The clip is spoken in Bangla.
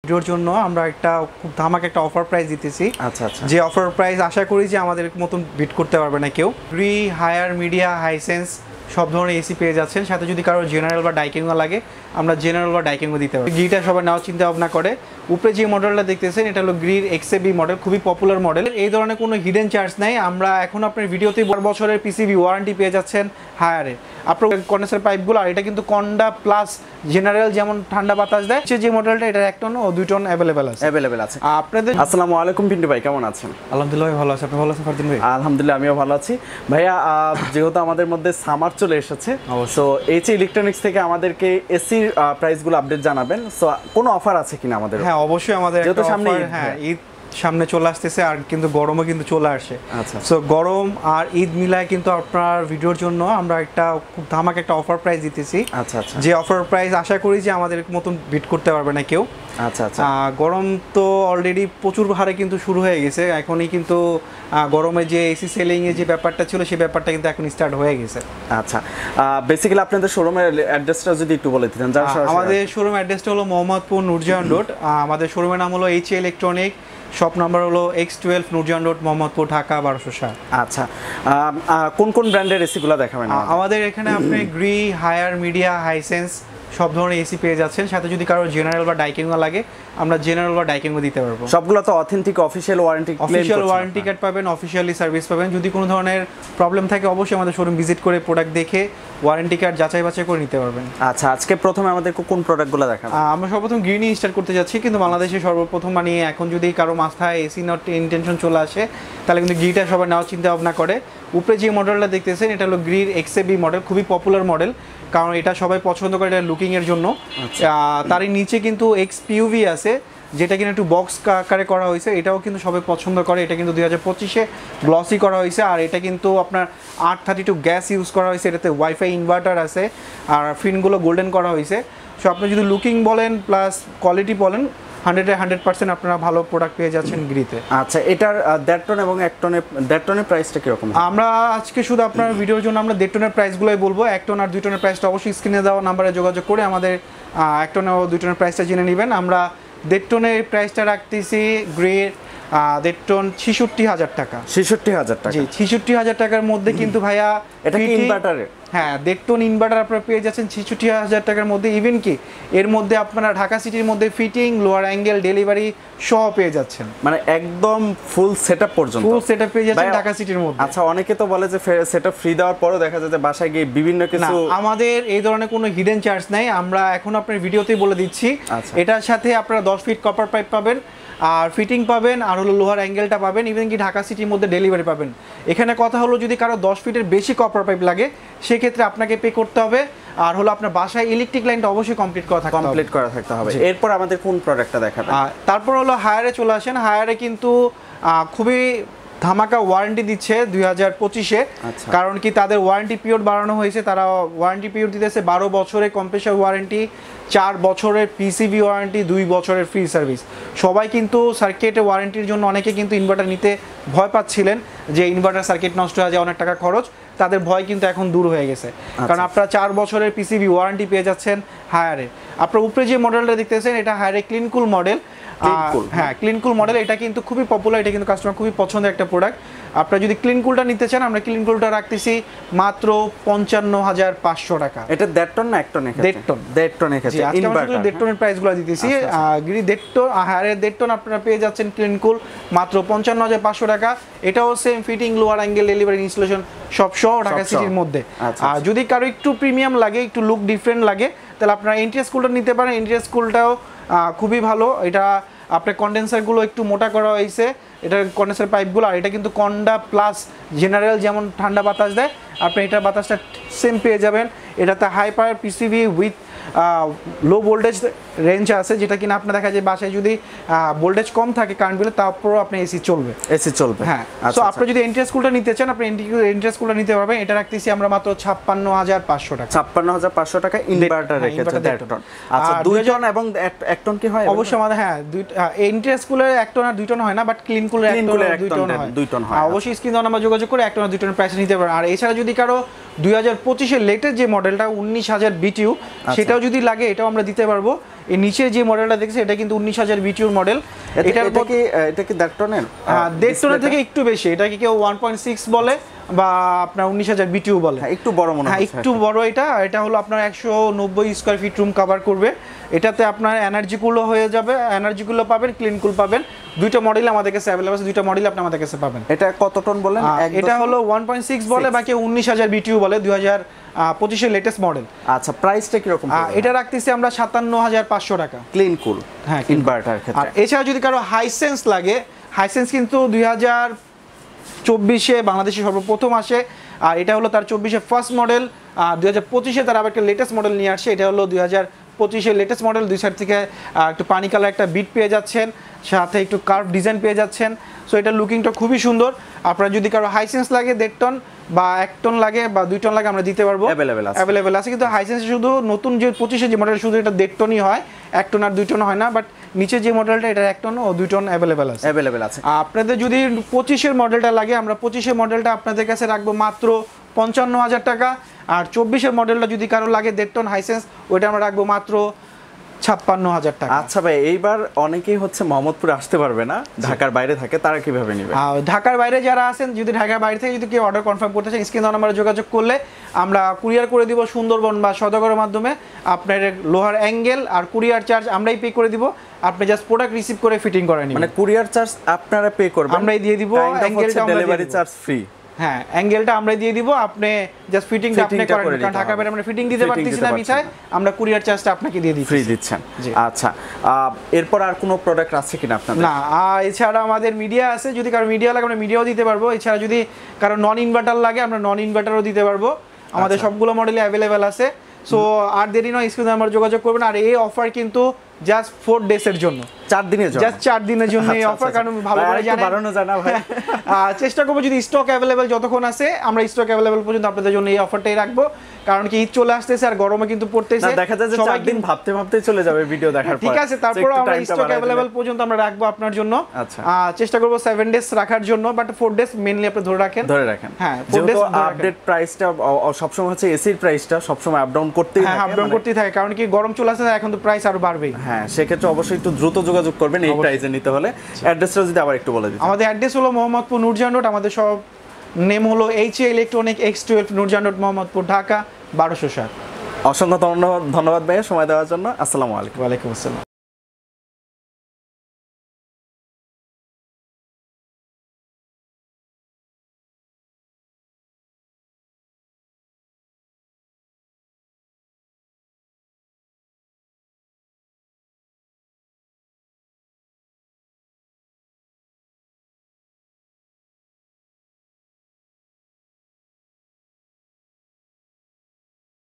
ভিডিওর জন্য আমরা একটা খুব ধামাকা একটা অফার প্রাইস দিতেছি। আচ্ছা আচ্ছা, যে অফার প্রাইস আশা করি যে আমাদের মতন বিট করতে পারবে না কেউ। গ্রি, হায়ার, মিডিয়া, হাইসেন্স সব ধরনের এসি পেয়ে যাচ্ছেন। সাথে যদি কারো জেনারেল বা ডাইকিংও লাগে আমরা জেনারেল বা ডাইকিংও দিতে পারি। গ্রিটা সবাই নেওয়ার চিন্তা ভাবনা করে। উপরে যে মডেলটা দেখতেছেন এটা হলো গ্রির এক্সএবি মডেল, খুবই পপুলার মডেল। এই ধরনের কোনো হিডেন চার্জ নাই। আমরা এখন আপনার ভিডিওতে 12 বছরের পিসিবি ওয়ারেন্টি পেয়ে যাচ্ছেন হায়ারে। আপনার কন্ডেন্সার পাইপগুলো, আর এটা কিন্তু কন্ডা প্লাস জেনারেল যেমন ঠান্ডা বাতাস দেয়, যে মডেলটা এটা 1 টন ও 2 টন অ্যাভেলেবেল আছে। আপনাদের আসসালামু আলাইকুম পিন্টু ভাই, কেমন আছেন? আলহামদুলিল্লাহ ভালো আছি। আপনি ভালো আছেন ফারদিন ভাই? আলহামদুলিল্লাহ আমিও ভালো আছি ভাইয়া। যেহেতু আমাদের মধ্যে সামার চলে এসেছে, সো এইচএ ইলেকট্রনিক্স থেকে আমাদেরকে এসির প্রাইসগুলো আপডেট জানাবেন। সো কোনো অফার আছে কিনা আমাদের? হ্যাঁ অবশ্যই আমাদের যেহেতু সামনে ঈদ সামনে চলে আসতেছে, আর কিন্তু গরমও কিন্তু চলে আসে। আচ্ছা, সো গরম আর ঈদ মিলায় কিন্তু আপনার ভিডিওর জন্য আমরা একটা খুব ধামাকা একটা অফার প্রাইস দিতেছি। আচ্ছা আচ্ছা, যে অফার প্রাইস আশা করি যে আমাদের মতন বিট করতে পারবে না কেউ। আচ্ছা আচ্ছা, গরম তো অলরেডি প্রচুর হারে কিন্তু শুরু হয়ে গেছে। এখনই কিন্তু গরমে যে এসি সেলিং এর যে ব্যাপারটা ছিল সেই ব্যাপারটা কিন্তু এখন স্টার্ট হয়ে গেছে। আচ্ছা, বেসিক্যালি আপনাদের শোরুমের অ্যাড্রেসটা যদি একটু বলে দিতেন। আমাদের শোরুম অ্যাড্রেসটা হলো মোহাম্মদপুর নূরজাহান রোড। আমাদের শোরুমের নাম হলো এইচএ ইলেকট্রনিক, শপ নাম্বার হলো X12 নূরজাহান রোড, মোহাম্মদপুর, ঢাকা 1207। আচ্ছা, কোন কোন ব্র্যান্ডের এসিগুলো দেখাবেন? আমাদের এখানে আপনি গ্রি, হায়ার, মিডিয়া, হাইসেন্স সব ধরনের এসি পেয়ে যাচ্ছেন। সাথে যদি কারো জেনারেল বা ডাইকিংও লাগে আমরা জেনারেল বা ডাইকিংও দিতে পারবো। সবগুলো তো অথেন্টিক অফিশিয়াল ওয়ারেন্টি কার্ড পাবেন, অফিশিয়ালি সার্ভিস পাবেন। যদি কোনো ধরনের প্রবলেম থাকে অবশ্যই আমাদের শোরুম ভিজিট করে প্রোডাক্ট দেখে ওয়ারেন্টি কার্ড যাচাই বাছাই করে নিতে পারবেন। আচ্ছা, আজকে প্রথমে আমাদের কোন প্রোডাক্টগুলো দেখাবেন? আমরা সর্বপ্রথম গ্রি নিয়ে স্টার্ট করতে যাচ্ছি, কিন্তু বাংলাদেশে সর্বপ্রথম মানে এখন যদি কারো মাথায় এসি নট ইন্টেনশন চলে আসে তাহলে কিন্তু গ্রিটা সবাই নেওয়ার চিন্তা ভাবনা করে। উপরে যে মডেলটা দেখতেছেন এটা হলো গ্রির এক্সএবি মডেল, খুবই পপুলার মডেল, কারণ এটা সবাই পছন্দ করে এটা লুকিংয়ের জন্য। তারই নিচে কিন্তু এক্সপিউভি আছে, যেটা কিনা একটু বক্স আকারে করা হয়েছে, এটাও কিন্তু সবাই পছন্দ করে। এটা কিন্তু 2025-এ গ্লসি করা হয়েছে, আর এটা কিন্তু আপনার 832 গ্যাস ইউজ করা হয়েছে। এটাতে ওয়াইফাই ইনভার্টার আছে, আর ফিনগুলো গোল্ডেন করা হয়েছে। সো আপনি যদি লুকিং বলেন প্লাস কোয়ালিটি বলেন 100% আপনারা ভালো প্রোডাক্ট পেয়ে যাচ্ছেন গ্রিতে। আচ্ছা, এটার 1.5 টন এবং 1 টনের প্রাইসটা কিরকম? আমরা আজকে শুধু আপনার ভিডিওর জন্য আমরা 1.5 টনের প্রাইসগুলোই বলবো। 1 টন আর 2 টনের প্রাইসটা অবশ্যই স্ক্রিনে দেওয়া নাম্বারে যোগাযোগ করে আমাদের 1 টন ও 2 টনের প্রাইসটা জেনে নেবেন। আমরা 1.5 টনের প্রাইসটা রাখতেছি গ্রের 1.5 টন 66,000 টাকা। 66,000 টাকা? জি, 66,000 টাকার মধ্যে কিন্তু ভাইয়া এটা কি ইনভার্টারে? হ্যাঁ, 1.5 টন ইনভার্টার আপনারা পেয়ে যাচ্ছেন 66,000 টাকার মধ্যে। ইভেন কি এর মধ্যে আপনারা ঢাকা সিটির মধ্যে ফিটিং, লোয়ার অ্যাঙ্গেল, ডেলিভারি সহ পেয়ে যাচ্ছেন, মানে একদম ফুল সেটআপ পর্যন্ত। ফুল সেটআপ পেয়ে যাচ্ছেন ঢাকা সিটির মধ্যে। আচ্ছা, অনেকে তো বলে যে সেটআপ ফ্রি দেওয়ার পরও দেখা যায় যে বাসায় গিয়ে বিভিন্ন কিছু। আমাদের এই ধরনের কোনো হিডেন চার্জ নাই। আমরা এখন আপনার ভিডিওতেই বলে দিচ্ছি। এটার সাথে আপনারা 10 ফিট কপার পাইপ পাবেন, আর ফিটিং পাবেন, আর হলো লোহার অ্যাঙ্গেলটা পাবেন, ইভেন কি ঢাকা সিটির মধ্যে ডেলিভারি পাবেন। এখানে কথা হলো যদি কারো 10 ফিটের বেশি কপার পাইপ লাগে সেক্ষেত্রে আপনাকে পে করতে হবে, আর হলো আপনার বাসায় ইলেকট্রিক লাইনটা অবশ্যই কমপ্লিট করা থাকতে হবে। এরপর আমাদের কোন প্রোডাক্টটা দেখাবেন? তারপর হলো হায়ারে চলে আসেন। হায়ারে কিন্তু খুবই ধামাকা ওয়ারেন্টি দিচ্ছে 2025-এ। কারণ কি তাদের ওয়ারেন্টি পিরিয়ড বাড়ানো হয়েছে। তারা ওয়ারেন্টি পিরিয়ড দিতেছে 12 বছরের কম্প্রেসর ওয়ারেন্টি, 4 বছরের পিসিবি ওয়ারেন্টি, 2 বছরের ফ্রি সার্ভিস। সবাই কিন্তু সার্কিটে ওয়ারেন্টির জন্য অনেকে কিন্তু ইনভার্টার নিতে ভয় পাচ্ছিলেন, যে ইনভার্টার সার্কিট নষ্ট হয়ে যায়, অনেক টাকা খরচ। তাদের ভয় কিন্তু এখন দূর হয়ে গেছে, কারণ আপনারা 4 বছরের পিসিবি ওয়ারেন্টি পেয়ে যাচ্ছেন হায়ারে। আপনার উপরে যে মডেলটা দেখতেছেন এটা হায়ারে ক্লিনকুল মডেল। হ্যাঁ, ক্লিনকুল মডেল, এটা কিন্তু খুবই পপুলার, এটা কিন্তু কাস্টমার খুবই পছন্দের একটা প্রোডাক্ট। আপনারা যদি ক্লিনকুলটা নিতে চান আমরা ক্লিনকুলটা রাখতেছি মাত্র 55,500 টাকা। এটা 1.5 টন না 1 টন? 1.5 টন। 1.5 টন এক্ষেত্রে ইনভার্টার 1.5 টনের প্রাইসগুলো দিতেছি। গ্রি 1.5 টন, হায়ারের 1.5 টন আপনারা পেয়ে যাচ্ছেন ক্লিনকুল মাত্র 55,500 টাকা। এটাও same fitting, lower angle, delivery, installation সব সহ ঢাকা সিটির মধ্যে। আর যদি কারো একটু প্রিমিয়াম লাগে, একটু লুক ডিফারেন্ট লাগে, তাহলে আপনারা এনটিএস কুলটা নিতে পারেন। এনটিএস কুলটাও খুবই ভালো। এটা আপনার কন্ডেন্সারগুলো একটু মোটা করা হয়েছে, এটার কন্ডেন্সার পাইপগুলো, আর এটা কিন্তু কন্ডা প্লাস জেনারেল যেমন ঠান্ডা বাতাস দেয়, আপনি এটার বাতাসটা সেম পেয়ে যাবেন। এটাতে high power PCB with low voltage range আছে, যেটা কিনা আপনার দেখা যায় বাসায় যদি ভোল্টেজ কম থাকে কারেন্ট বিলে, তারপরও আপনি এসি চলবে। হ্যাঁ, সো আপনি যদি এনটিএস কুলটা নিতে চান আপনি এনটিএস কুলটা নিতে পারবেন। এটা রাখতেছি আমরা মাত্র 56,500 টাকা। 56,500 টাকা ইনভার্টার রেখেছে 1.5 টন। আচ্ছা, 2 টন এবং 1 টন কি হয়? অবশ্যই আমাদের এনটিএস কুলের 1 টন আর 2 টন হয় না, বাট ক্লিন কুলের 1 টন আর 2 টন হয়। অবশ্যই স্ক্রিন দেওয়া নাম্বার যোগাযোগ করে 1 টন আর 2 টনের প্রাইস নিতে পারেন। আর এছাড়া যদি কারো 2025-এর লেটেস্ট যে মডেলটা 19,000 BTU সেটাও যদি লাগে এটাও আমরা দিতে পারবো। এই নিচের যে মডেলটা দেখছেন এটা কিন্তু 19000 বিটিউর মডেল। এটা কি দেড়টনের? দেড়টনের থেকে একটু বেশি, এটাকে কেউ 1.6 বলে বা আপনার 19000 বিটিউ বলে। একটু বড় মনে হয়, একটু বড়। এটা হলো আপনার 190 স্কয়ার ফিট রুম কভার করবে। এটাতে আপনার এনার্জি কুলও হয়ে যাবে, এনার্জি কুলও পাবেন, ক্লিন কুল পাবেন। দুইটা মডেল আমাদের কাছে अवेलेबल আছে, দুইটা মডেল আপনি আমাদের কাছে পাবেন। এটা কত টন বলেন? এটা হলো 1.6 বলে, বাকি 19000 বিটিউ বলে, 2025 এর লেটেস্ট মডেল। আচ্ছা, প্রাইসটা কি রকম? এটা রাখতেছি আমরা 57500 টাকা ক্লিন কুল, হ্যাঁ, ইনভার্টার ক্ষেত্রে। আর এছাড়া যদি কারো হাইসেন্স লাগে, হাইসেন্স কিন্তু 2024 এ বাংলাদেশে সর্বপ্রথম আসে। আর এটা হলো তার 24 ফার্স্ট মডেল। 2025 তার আবার একটা লেটেস্ট মডেল নিয়ে আসছে, এটা হলো 2025 লেটেস্ট মডেল। দুই সাইড থেকে একটু পানি কালার একটা বিট পেয়ে যাচ্ছেন, সাথে একটু কার্ভ ডিজাইন পেয়ে যাচ্ছেন। সো এটা লুকিংটা খুবই সুন্দর। আপনার যদি কারো হাইসেন্স লাগে 1.5 টন বা 1 টন লাগে বা 2 টন লাগে আমরা দিতে পারবো, অ্যাভেলেবেল আছে। কিন্তু হাইসেন্স শুধু নতুন যে 25 যে মডেল শুধু এটা 1.5 টনই হয়, 1 টন আর 2 টন হয় না। বাট নিচে যে মডেলটা এটা 1 টন ও 2 টন অ্যাভেলেবেল আছে। আপনাদের যদি 25 মডেলটা লাগে, আমরা 25 মডেলটা আপনাদের কাছে রাখবো মাত্র 55000 টাকা। আর 24 মডেলটা যদি কারো লাগে 1.5 টন হাইসেন্স, ওইটা আমরা রাখবো মাত্র 56000 টাকা। আচ্ছা ভাই, এইবার অনেকেই হচ্ছে মোহাম্মদপুরে আসতে পারবে না, ঢাকার বাইরে থাকে, তারা কিভাবে নেবে? ঢাকার বাইরে যারা আছেন, যদি ঢাকার বাইরে থেকে যদি কেউ অর্ডার কনফার্ম করতে চান, স্ক্রিন নাম্বারে যোগাযোগ করলে আমরা কুরিয়ার করে দিব সুন্দরবন বা সওদাগরের মাধ্যমে। আপনার লোহার অ্যাঙ্গেল আর কুরিয়ার চার্জ আমরাই পে করে দিব, আপনি জাস্ট প্রোডাক্ট রিসিভ করে ফিটিং করে নিন। মানে কুরিয়ার চার্জ আপনারা পে করবেন, আমরাই দিয়ে দিব, অ্যাঙ্গেলটা ডেলিভারি চার্জ ফ্রি। হ্যাঁ, অ্যাঙ্গেলটা আমরাই দিয়ে দিব, আপনি জাস্ট ফিটিংটা আপনি করেন। কারণ ঢাকা বাইরে আমরা ফিটিং দিতে পারতেছি না, বিছায় আমরা কুরিয়ার চার্জটা আপনাকে দিয়ে দিচ্ছি, ফ্রি দিচ্ছেন। আচ্ছা, এরপর আর কোনো প্রোডাক্ট আছে কিনা আপনাদের? না, এছাড়া আমাদের মিডিয়া আছে, যদি কারো মিডিয়া লাগে আমরা মিডিয়াও দিতে পারবো। এছাড়া যদি কারো নন ইনভার্টার লাগে আমরা নন ইনভার্টারও দিতে পারবো। আমাদের সবগুলো মডেলই অ্যাভেলেবেল আছে। সো আর দেরি নয়, স্ক্রিনে আমার যোগাযোগ করবেন। আর এই অফার কিন্তু জাস্ট 4 ডেজের জন্য, 4 দিনের জন্য, জাস্ট 4 দিনের জন্য এই অফার। কারণ ভালো করে জানা ভাই, চেষ্টা করবো যদি স্টক অ্যাভেলেবেল যতক্ষণ আছে, আমরা স্টক অ্যাভেলেবেল পর্যন্ত আপনাদের জন্য এই অফারটাই রাখবো। কারণ কি ঈদ চলে আসতেছে আর গরমে কিন্তু পড়তেছে, দেখা যায় যে 4 দিন ভাবতে ভাবতে চলে যাবে ভিডিও দেখার পর। ঠিক আছে, তারপর আমরা স্টক অ্যাভেলেবেল পর্যন্ত আমরা রাখবো আপনার জন্য। আচ্ছা, চেষ্টা করবো 7 ডেজ রাখার জন্য, বাট 4 ডেজ মেইনলি আপনি ধরে রাখেন। হ্যাঁ, 4 ডেজ আপডেট প্রাইসটা সবসময় হচ্ছে এসির প্রাইসটা সবসময় আপ ডাউন করতেই থাকে। হ্যাঁ, আপ ডাউন করতেই থাকে, কারণ কি গরম চলে আসছে, এখন তো প্রাইস আরো বাড়বেই। হ্যাঁ, সেক্ষেত্রে অবশ্যই একটু দ্রুত যোগাযোগ করবেন এই প্রাইসে নিতে হলে। অ্যাড্রেসটা যদি আবার একটু বলে দিন। আমাদের অ্যাড্রেস হলো মোহাম্মদপুর নূরজাহান রোড, আমাদের সব নেম হলো HA electronic X12 Nurjahan road, Mohammadpur, Dhaka 1207। অসংখ্য ধন্যবাদ ভাইয়া সময় দেওয়ার জন্য। আসসালামু আলাইকুম। ওয়ালাইকুম আসসালাম।